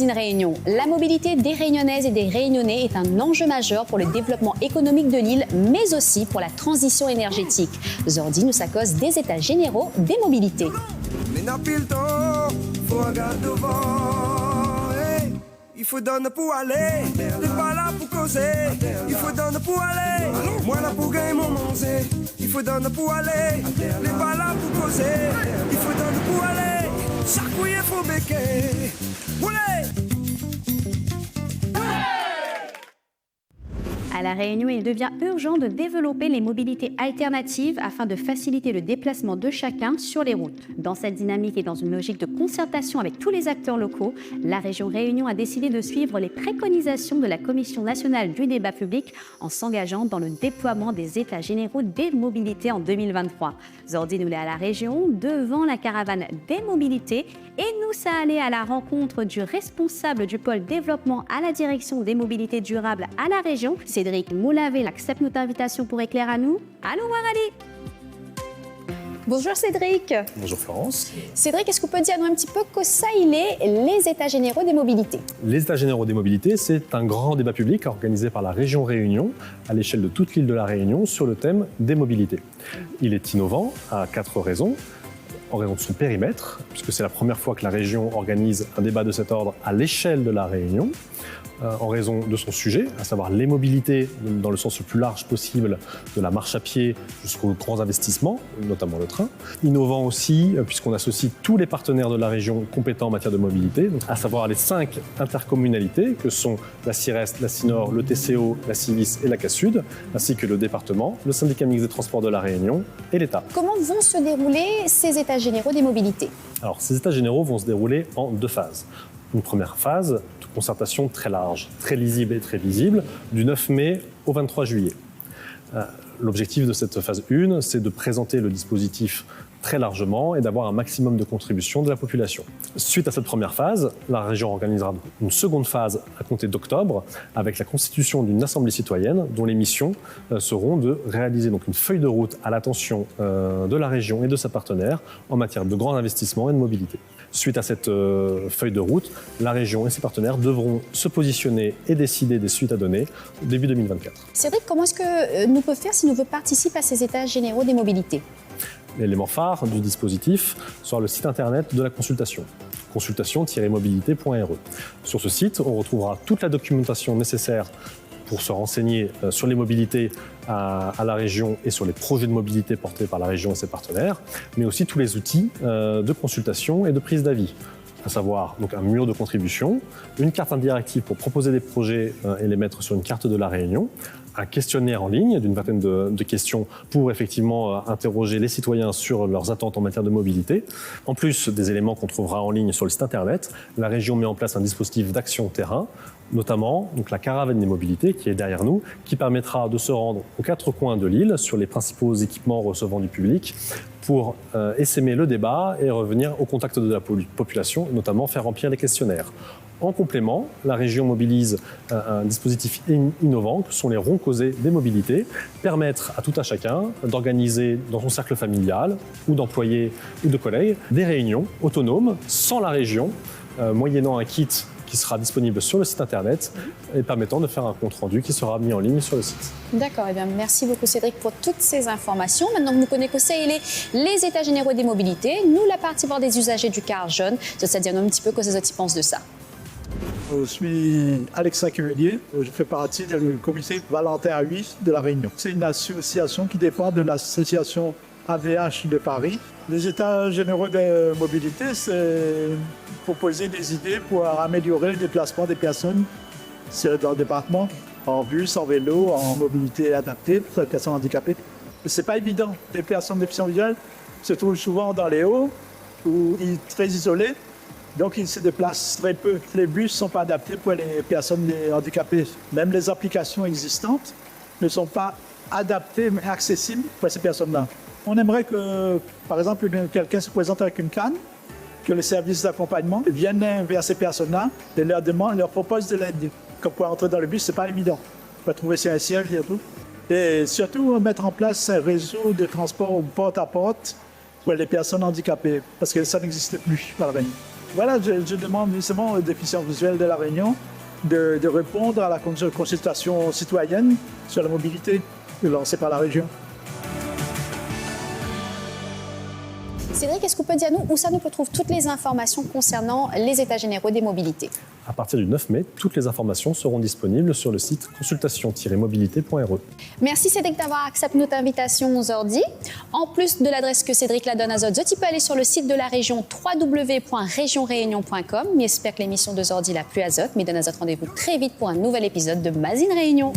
Magazine Réunion. La mobilité des Réunionnaises et des Réunionnais est un enjeu majeur pour le développement économique de l'île, mais aussi pour la transition énergétique. Zordi nous accose des états généraux des mobilités. Il faut donner pour aller, t'es pas là pour causer. Il faut donner pour aller, moi là pour gagner mon manger. Il faut donner pour aller, t'es pas là pour causer. Il faut donner pour aller, chaque fois il faut béquer. À La Réunion, il devient urgent de développer les mobilités alternatives afin de faciliter le déplacement de chacun sur les routes. Dans cette dynamique et dans une logique de concertation avec tous les acteurs locaux, la région Réunion a décidé de suivre les préconisations de la Commission nationale du débat public en s'engageant dans le déploiement des états généraux des mobilités en 2023. Zordi nous est à la région, devant la caravane des mobilités, et nous sommes allés à la rencontre du responsable du pôle développement à la direction des mobilités durables à la région, Cédric Moulavé, accepte notre invitation pour éclairer à nous. Allô, Warali. Bonjour Cédric. Bonjour Florence. Cédric, est-ce que vous pouvez dire un petit peu que ça il est les États généraux des mobilités? Les États généraux des mobilités, c'est un grand débat public organisé par la région Réunion à l'échelle de toute l'île de la Réunion sur le thème des mobilités. Il est innovant à 4 raisons. En raison de son périmètre, puisque c'est la première fois que la région organise un débat de cet ordre à l'échelle de la Réunion. En raison de son sujet, à savoir les mobilités dans le sens le plus large possible, de la marche à pied jusqu'aux grands investissements, notamment le train. Innovant aussi, puisqu'on associe tous les partenaires de la région compétents en matière de mobilité, à savoir les 5 intercommunalités que sont la CIREST, la CINOR, le TCO, la CIVIS et la CASUD, ainsi que le département, le syndicat mixte des transports de la Réunion et l'État. Comment vont se dérouler ces États généraux des mobilités? Alors, ces États généraux vont se dérouler en 2 phases. Une première phase de concertation très large, très lisible et très visible, du 9 mai au 23 juillet. L'objectif de cette phase 1, c'est de présenter le dispositif très largement et d'avoir un maximum de contributions de la population. Suite à cette première phase, la région organisera une seconde phase à compter d'octobre avec la constitution d'une assemblée citoyenne dont les missions seront de réaliser donc une feuille de route à l'attention de la région et de ses partenaires en matière de grands investissements et de mobilité. Suite à cette feuille de route, la région et ses partenaires devront se positionner et décider des suites à donner au début 2024. Cédric, comment est-ce que nous pouvons faire si nous voulons participer à ces États généraux des mobilités? L'élément phare du dispositif sera le site internet de la consultation, consultation-mobilité.re. Sur ce site, on retrouvera toute la documentation nécessaire pour se renseigner sur les mobilités à la région et sur les projets de mobilité portés par la région et ses partenaires, mais aussi tous les outils de consultation et de prise d'avis, à savoir donc un mur de contribution, une carte interactive pour proposer des projets et les mettre sur une carte de la Réunion, un questionnaire en ligne d'une vingtaine de questions pour effectivement interroger les citoyens sur leurs attentes en matière de mobilité. En plus des éléments qu'on trouvera en ligne sur le site internet, la région met en place un dispositif d'action terrain, notamment donc la caravane des mobilités qui est derrière nous, qui permettra de se rendre aux 4 coins de l'île sur les principaux équipements recevant du public pour essaimer le débat et revenir au contact de la population, notamment faire remplir les questionnaires. En complément, la région mobilise un dispositif innovant que sont les ronds causés des mobilités, permettre à tout à chacun d'organiser dans son cercle familial ou d'employés ou de collègues des réunions autonomes sans la région, moyennant un kit qui sera disponible sur le site internet et permettant de faire un compte-rendu qui sera mis en ligne sur le site. D'accord, eh bien, merci beaucoup Cédric pour toutes ces informations. Maintenant que nous connaissons les États généraux des mobilités, nous la partie voir des usagers du car jeune, c'est-à-dire un petit peu quoi ces pensent de ça. Je suis Alexa Quevelier, je fais partie du comité Valentin 8 de la Réunion. C'est une association qui dépend de l'association AVH de Paris. Les États généraux de mobilité, c'est proposer des idées pour améliorer le déplacement des personnes dans le département, en bus, en vélo, en mobilité adaptée pour les personnes handicapées. C'est pas évident. Les personnes déficientes visuelles se trouvent souvent dans les hauts ou très isolées. Donc, ils se déplacent très peu. Les bus ne sont pas adaptés pour les personnes handicapées. Même les applications existantes ne sont pas adaptées mais accessibles pour ces personnes-là. On aimerait que, par exemple, quelqu'un se présente avec une canne, que les services d'accompagnement viennent vers ces personnes-là et leur proposent de l'aide. Comme pour entrer dans le bus, ce n'est pas évident. On va trouver un siège et tout. Et surtout, mettre en place un réseau de transport porte-à-porte pour les personnes handicapées, parce que ça n'existe plus par la Réunion. Voilà, je demande justement aux déficients visuels de La Réunion de répondre à la consultation citoyenne sur la mobilité lancée par la région. Cédric, est-ce qu'on peut dire nous où ça nous peut trouver toutes les informations concernant les états généraux des mobilités? À partir du 9 mai, toutes les informations seront disponibles sur le site consultation-mobilité.re. Merci Cédric d'avoir accepté notre invitation aux Ordi. En plus de l'adresse que Cédric la donne à Zot, tu peux aller sur le site de la région www.regionreunion.com. Mais j'espère que l'émission de Zordi l'a plu à Zot, mais donne à Zot rendez-vous très vite pour un nouvel épisode de Mazine Réunion.